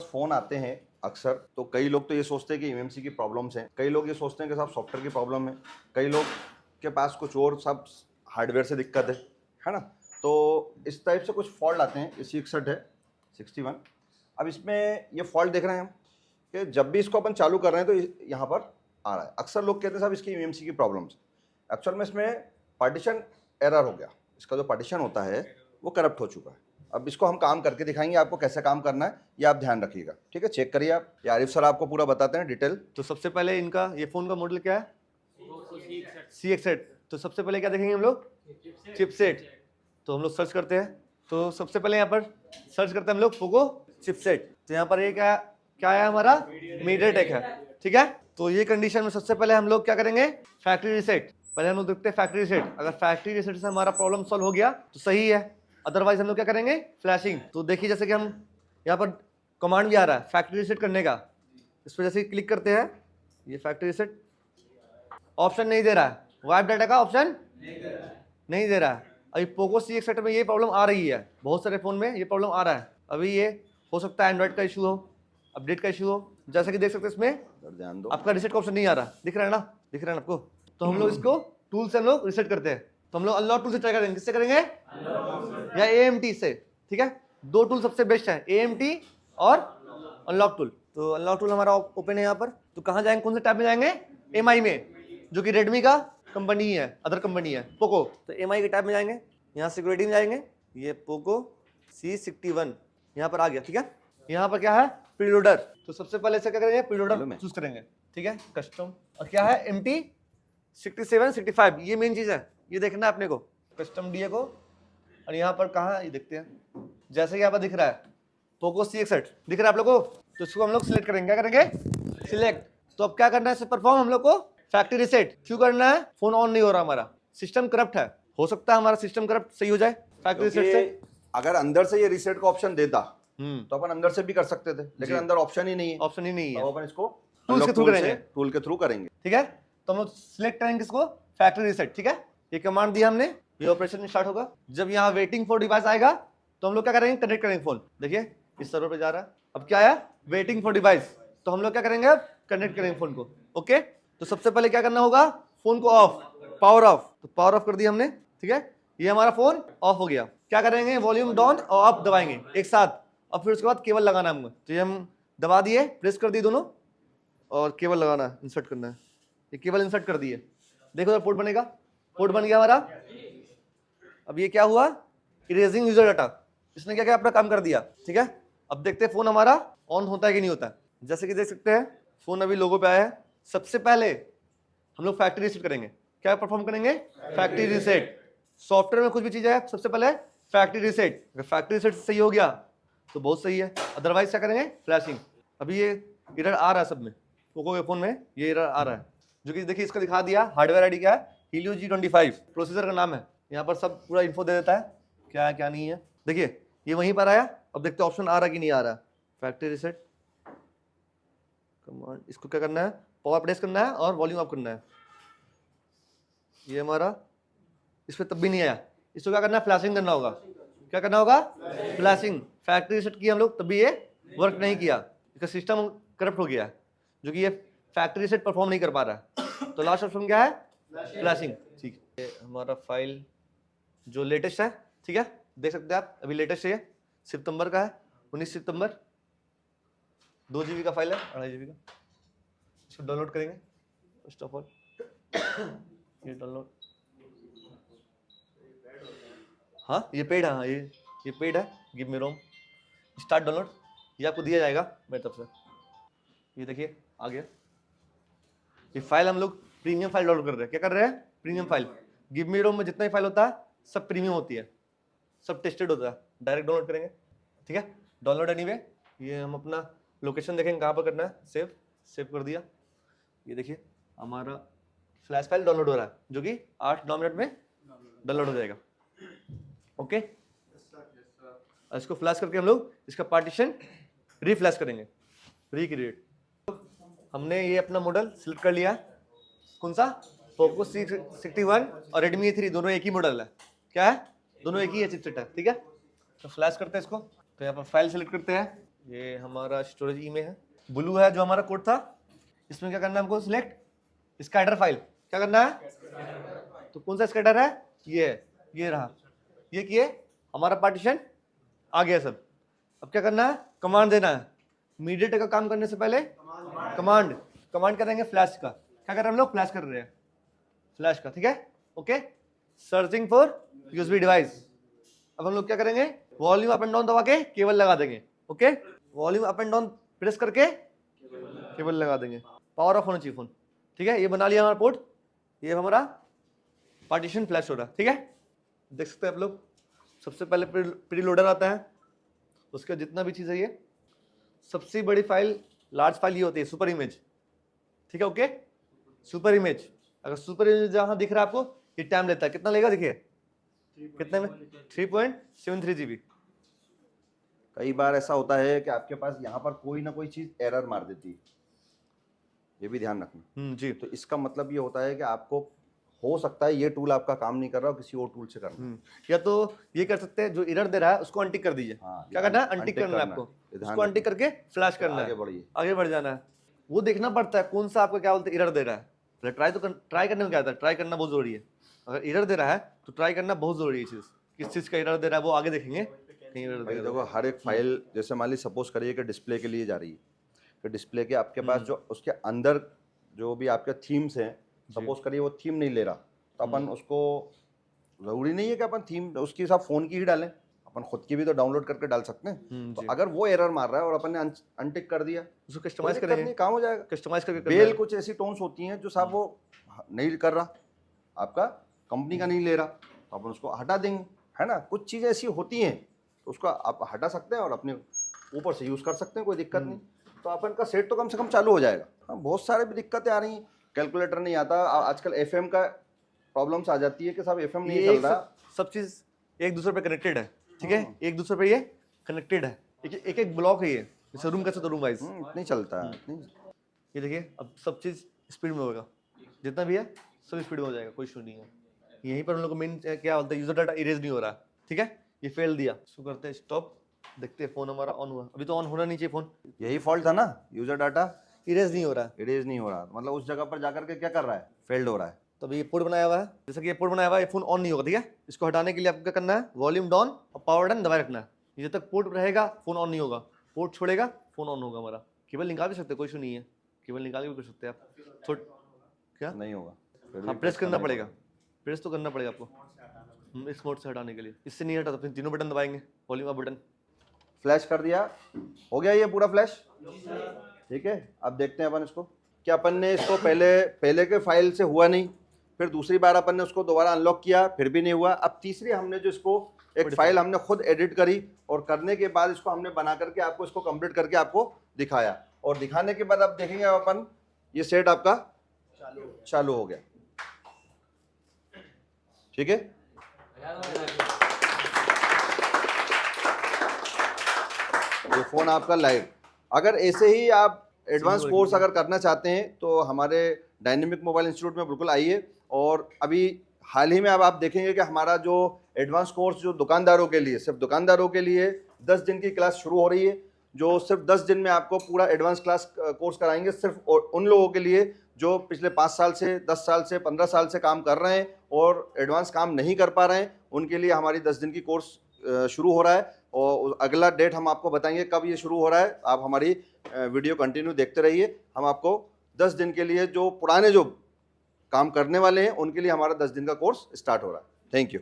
Phone आते हैं अक्सर, तो कई लोग तो ये सोचते हैं कि एमएमसी की प्रॉब्लम्स हैं, कई लोग ये सोचते हैं कि साहब सॉफ्टवेयर की प्रॉब्लम है, कई लोग के पास कुछ और सब हार्डवेयर से दिक्कत है ना? तो इस टाइप से कुछ फॉल्ट आते हैं। ये 61 है, 61। अब इसमें ये फॉल्ट देख रहे हैं हम कि जब भी इसको अपन चालू कर रहे हैं तो यहाँ पर आ रहा है। अक्सर लोग कहते हैं साहब इसकी एमएमसी की प्रॉब्लम्स। एक्चुअल में इसमें पार्टीशन एरर हो गया, इसका जो पार्टीशन होता है वो करप्ट हो चुका है। अब इसको हम काम करके दिखाएंगे आपको कैसे काम करना है, ये आप ध्यान रखिएगा, ठीक है? चेक करिए आप, ये आरिफ सर आपको पूरा बताते हैं डिटेल। तो सबसे पहले इनका ये फोन का मॉडल क्या है? CX8। तो सबसे पहले क्या देखेंगे हम लोग? चिपसेट। तो हम लोग सर्च करते हैं, तो सबसे पहले यहाँ पर सर्च करते हैं हम लोग पोको चिपसेट। तो यहाँ पर ये क्या क्या है हमारा? मीडियाटेक है, ठीक है। तो ये कंडीशन में सबसे पहले हम लोग क्या करेंगे? Factory reset. पहले हम लोग देखते हैं फैक्ट्री रीसेट। अगर फैक्ट्री रीसेट से हमारा प्रॉब्लम सॉल्व हो गया तो सही है, अदरवाइज हम लोग क्या करेंगे? फ्लैशिंग। तो देखिए जैसे कि हम यहाँ पर कमांड भी आ रहा है फैक्ट्री रीसेट करने का, इस पर जैसे क्लिक करते हैं, ये फैक्ट्री रीसेट ऑप्शन नहीं दे रहा है, वाइप डाटा का ऑप्शन नहीं दे रहा है। अभी पोको CX8 में ये प्रॉब्लम आ रही है, बहुत सारे फोन में ये प्रॉब्लम आ रहा है। अभी ये हो सकता है एंड्रॉइड का इशू हो, अपडेट का इशू हो। जैसे कि देख सकते हैं इसमें ध्यान दो, आपका रीसेट का ऑप्शन नहीं आ रहा, दिख रहा है ना? दिख रहा है ना आपको? तो हम लोग इसको टूल से हम लोग रीसेट करते हैं। तो हम लोग अनलॉक टूल से ट्राई करेंगे। किससे करेंगे? या AMT से, ठीक है। दो टूल सबसे बेस्ट है, AMT और अनलॉक टूल। तो अनलॉक टूल हमारा ओपन है यहाँ पर। तो कहाँ जाएंगे, कौन से टैब में जाएंगे? MI में, जो कि रेडमी का कंपनी है, अदर कंपनी है पोको। तो MI के टैब में जाएंगे, यहाँ सिक्योरिटी में जाएंगे, ये पोको C61 यहाँ पर आ गया, ठीक है। यहाँ पर क्या है? प्रीलोडर। तो सबसे पहले से क्या करेंगे? प्रीलोडर चूज करेंगे, ठीक है। कस्टम, और क्या है? MT 67 65, ये मेन चीज है, ये देखना है अपने को। कस्टम DA को, और यहाँ पर कहाँ, ये देखते हैं, जैसे कि यहाँ पर दिख रहा है पोको CX8 दिख रहा है आप लोगों को। तो इसको हम लोग सिलेक्ट करेंगे, क्या करेंगे? सिलेक्ट। तो अब क्या करना है? इसे परफॉर्म हम लोग को फैक्ट्री रीसेट क्यों करना है? फोन ऑन नहीं हो रहा, हमारा सिस्टम करप्ट है। हो सकता है हमारा सिस्टम करप्ट सही हो जाए फैक्ट्री रीसेट से। अगर अंदर से ये रीसेट का ऑप्शन देता तो अपन अंदर से भी कर सकते थे, लेकिन अंदर ऑप्शन ही नहीं है। ऑप्शन ही नहीं है, तो अपन इसको टूल्स के थ्रू करेंगे, टूल के थ्रू करेंगे, ठीक है। तो हम लोग सिलेक्ट करेंगे इसको फैक्ट्री रीसेट, ठीक है। ये कमांड दिया हमने, ये ऑपरेशन स्टार्ट होगा। जब यहाँ वेटिंग फॉर डिवाइस आएगा तो हम लोग क्या करेंगे? कनेक्ट करेंगे फोन। देखिए इस सर्वर पे जा रहा है। अब क्या है? Waiting for device. तो हम लोग क्या करेंगे? अब कनेक्ट करेंगे फोन को, ओके। तो सबसे पहले क्या करना होगा? फोन को ऑफ, पावर ऑफ। तो पावर ऑफ कर दिया हमने, ठीक है। ये हमारा फोन ऑफ हो गया। क्या करेंगे? वॉल्यूम डाउन और अप दबाएंगे एक साथ, और फिर उसके बाद केबल लगाना है हमको। तो ये हम दबा दिए, प्रेस कर दिए दोनों, और केबल लगाना है, इंसर्ट करना है। ये केबल इंसर्ट कर दिए, देखो तो पोर्ट बनेगा, पोर्ट बन गया हमारा। अब ये क्या हुआ? Erasing user data. इसने क्या क्या अपना काम कर दिया, ठीक है। अब देखते हैं फोन हमारा ऑन होता है कि नहीं होता है। जैसे कि देख सकते हैं फोन अभी लोगो पे आया है। सबसे पहले हम लोग फैक्ट्री रीसेट करेंगे। क्या परफॉर्म करेंगे? Factory reset. सॉफ्टवेयर में कुछ भी चीज है, सबसे पहले फैक्ट्री रीसेट। अगर फैक्ट्री रीसेट सही हो गया तो बहुत सही है, अदरवाइज क्या करेंगे? फ्लैशिंग। अभी ये एरर आ रहा है सब में, पोको के फोन में ये एरर आ रहा है, जो कि देखिए इसका दिखा दिया। हार्डवेयर आईडी क्या है? Helio G25 प्रोसेसर का नाम है। यहाँ पर सब पूरा इन्फो दे देता है, क्या है क्या नहीं है। देखिए ये वहीं पर आया। अब देखते हैं ऑप्शन आ रहा है कि नहीं आ रहा। फैक्ट्री रीसेट कमांड, इसको क्या करना है? पावर प्रेस करना है और वॉल्यूम अप करना है। ये हमारा इस पर तब भी नहीं आया, इसको क्या करना है? फ्लैशिंग करना होगा। क्या करना होगा? फ्लैशिंग। फैक्ट्री रीसेट किया हम लोग, तभी ये वर्क नहीं किया, इसका सिस्टम करप्ट हो गया है, जो कि ये फैक्ट्री रीसेट परफॉर्म नहीं कर पा रहा है। तो लास्ट ऑप्शन क्या है? फ्लैशिंग, ठीक है। हमारा फाइल जो लेटेस्ट है, ठीक है, देख सकते हैं आप। अभी लेटेस्ट है, सितंबर का है, 19 सितंबर। 2 GB का फाइल है, 2.5 GB का। इसको डाउनलोड करेंगे फर्स्ट ऑफ ऑल। ये डाउनलोड, हाँ ये पेड है, हाँ ये पेड है। गिव मी रोम, स्टार्ट डाउनलोड, ये आपको दिया जाएगा मेरी तरफ से। ये देखिए आ गया। ये फाइल हम लोग प्रीमियम फाइल डाउनलोड कर रहे हैं। क्या कर रहे हैं? Premium file. गिव मी रोम में जितना ही फाइल होता है सब प्रीमियम होती है, सब टेस्टेड होता है। डायरेक्ट डाउनलोड करेंगे, ठीक है। Download anyway. ये हम अपना लोकेशन देखेंगे कहाँ पर करना है। सेव कर दिया। ये देखिए हमारा फ्लैश फाइल डाउनलोड हो रहा है, जो कि 8-9 मिनट में डाउनलोड हो जाएगा, ओके। इसको फ्लैश करके हम लोग इसका पार्टीशन रीफ्लैश करेंगे, रिक्रिएट। हमने ये अपना मॉडल सिलेक्ट कर लिया। कौन सा? पोको C61 और Redmi A3 दोनों एक ही मॉडल है। क्या है? दोनों एक ही है, चिपसेट है, ठीक है। तो फ्लैश करते हैं इसको। तो यहाँ पर फाइल सेलेक्ट करते हैं, ये हमारा स्टोरेज ई में है। ब्लू है जो हमारा कोड था, इसमें क्या करना है हमको, सिलेक्ट स्कैटर फाइल। क्या करना है, तो कौन सा स्कैटर है, ये है, ये रहा, ये किए, हमारा पार्टीशन आ गया सब। अब क्या करना है, कमांड देना है। मीडिएटर का काम करने से पहले कमांड करेंगे फ्लैश का। क्या कर रहे हैं हम लोग, फ्लैश कर रहे हैं, फ्लैश का, ठीक है, okay. Searching for USB device. अब हम लोग क्या करेंगे, वॉल्यूम अप एंड डाउन दबा के केबल लगा देंगे, okay. Volume up and down press करके केबल लगा देंगे। पावर ऑफ होना चाहिए फोन, ठीक है। ये बना लिया हमारा पोर्ट, ये हमारा पार्टीशन फ्लैश हो रहा है, ठीक है। देख सकते हैं आप लोग, सबसे पहले प्री लोडर आता है, उसका जितना भी चीज़ है, ये सबसे बड़ी फाइल, लार्ज फाइल ये होती है सुपर इमेज, ठीक है, ओके। सुपर इमेज, अगर सुपर इमेज जहाँ दिख रहा है आपको, ये टाइम लेता है, कितना लेगा देखिए, कितने में, 3.73 GB। कई बार ऐसा होता है कि आपके पास यहाँ पर कोई ना कोई चीज़ एरर मार देती है, ये भी ध्यान रखना। जी। तो इसका मतलब ये होता है कि आपको हो सकता है ये टूल आपका काम नहीं कर रहा हो, किसी और टूल से करना है। या तो ये कर सकते हैं, जो एरर दे रहा है उसको अनटिक कर दीजिए। हाँ, क्या करना है, untick अनटिक करना है करना आपको, है, ध्यान उसको अनटिक करके फ्लैश करना आगे है, बढ़िए। आगे बढ़ जाना है। वो देखना पड़ता है कौन सा आपको क्या बोलते हैं एरर दे रहा है। ट्राई करने में क्या आता है, ट्राई करना बहुत जरूरी है। अगर एरर दे रहा है तो ट्राई करना बहुत जरूरी है। चीज़ किस चीज़ का एरर दे रहा है वो आगे देखेंगे, कहीं एरर भाई दे देखो, हर एक फाइल, जैसे मान ली सपोज करिए कि डिस्प्ले के लिए जा रही है, कि डिस्प्ले के आपके पास जो उसके अंदर जो भी आपके थीम्स हैं, सपोज करिए वो थीम नहीं ले रहा, तो अपन उसको, ज़रूरी नहीं है कि अपन थीम उसके साथ फ़ोन की ही डालें, अपन खुद की भी तो डाउनलोड करके डाल सकते हैं। तो अगर वो एरर मार रहा है और अपन ने अनटिक कर दिया, उसको कोई कस्टमाइज दिक्कत करेंगे, नहीं, काम हो जाएगा। कस्टमाइज करके करना बेल है। कुछ ऐसी टोन्स होती हैं जो साहब वो नहीं कर रहा, आपका कंपनी का नहीं ले रहा, तो अपन उसको हटा देंगे, है ना। कुछ चीज़ें ऐसी होती हैं तो उसको आप हटा सकते हैं और अपने ऊपर से यूज़ कर सकते हैं, कोई दिक्कत नहीं। तो अपन का सेट तो कम से कम चालू हो जाएगा। हाँ, बहुत सारे भी दिक्कतें आ रही हैं, कैलकुलेटर नहीं आता, आजकल FM का प्रॉब्लम्स आ जाती है कि साहब FM नहीं ये चल एक रहा। सब चीज़ एक दूसरे पे कनेक्टेड है, ठीक है, एक दूसरे पे ये कनेक्टेड है, एक एक ब्लॉक है ये, जैसे रूम कैसे तो रूम वाइज। नहीं चलता है, नहीं। ये देखिए, अब सब चीज़ स्पीड में होगा, जितना भी है सब स्पीड में हो जाएगा, कोई इशू नहीं है। यहीं पर हम लोग को मेन क्या बोलते हैं, यूजर डाटा इरेज नहीं हो रहा, ठीक है। ये फेल दिया, इसको करते हैं स्टॉप, देखते हैं फोन हमारा ऑन हुआ। अभी तो ऑन होना नहीं चाहिए फोन, यही फॉल्ट था ना, यूजर डाटा इरेज नहीं हो रहा है। इरेज नहीं हो रहा, मतलब उस जगह पर जाकर के क्या कर रहा है, फेल्ड हो रहा है। तो अभी ये पोर्ट बनाया हुआ है, जैसे कि ये पोर्ट बनाया हुआ है, ये फोन ऑन नहीं होगा, ठीक है। इसको हटाने के लिए आपको क्या करना है, वॉल्यूम डाउन और पावर बटन दबाए रखना है। जब तक पोर्ट रहेगा फोन ऑन नहीं होगा, पोर्ट छोड़ेगा फोन ऑन होगा हमारा। केबल निकाल भी सकते हैं, कोई इशू नहीं है, केबल निकाल के भी कर सकते हैं आप। क्या नहीं होगा, फिर हाँ, भी प्रेस करना ही पड़ेगा, प्रेस तो करना पड़ेगा आपको इस मोड से हटाने के लिए। इससे नहीं हटा तो फिर तीनों बटन दबाएंगे, वॉल्यूम अप बटन। फ्लैश कर दिया, हो गया ये पूरा फ्लैश, ठीक है। अब देखते हैं अपन इसको, क्या अपन ने इसको पहले के फाइल से हुआ नहीं, फिर दूसरी बार अपन ने उसको दोबारा अनलॉक किया, फिर भी नहीं हुआ। अब तीसरी हमने जो इसको एक फाइल हमने खुद एडिट करी और करने के बाद इसको हमने बना करके आपको इसको कंप्लीट करके आपको दिखाया, और दिखाने के बाद अब देखेंगे अपन ये सेट आपका चालू हो गया, ठीक है। ये फोन आपका लाइव। अगर ऐसे ही आप एडवांस कोर्स अगर करना चाहते हैं तो हमारे डायनेमिक मोबाइल इंस्टीट्यूट में बिल्कुल आइए। और अभी हाल ही में अब आप देखेंगे कि हमारा जो एडवांस कोर्स जो दुकानदारों के लिए, सिर्फ दुकानदारों के लिए 10 दिन की क्लास शुरू हो रही है, जो सिर्फ 10 दिन में आपको पूरा एडवांस क्लास कोर्स कराएंगे, सिर्फ उन लोगों के लिए जो पिछले 5 साल से, 10 साल से, 15 साल से काम कर रहे हैं और एडवांस काम नहीं कर पा रहे हैं, उनके लिए हमारी 10 दिन की कोर्स शुरू हो रहा है। और अगला डेट हम आपको बताएंगे कब ये शुरू हो रहा है। आप हमारी वीडियो कंटिन्यू देखते रहिए। हम आपको 10 दिन के लिए, जो पुराने जो काम करने वाले हैं उनके लिए हमारा 10 दिन का कोर्स स्टार्ट हो रहा है। Thank you.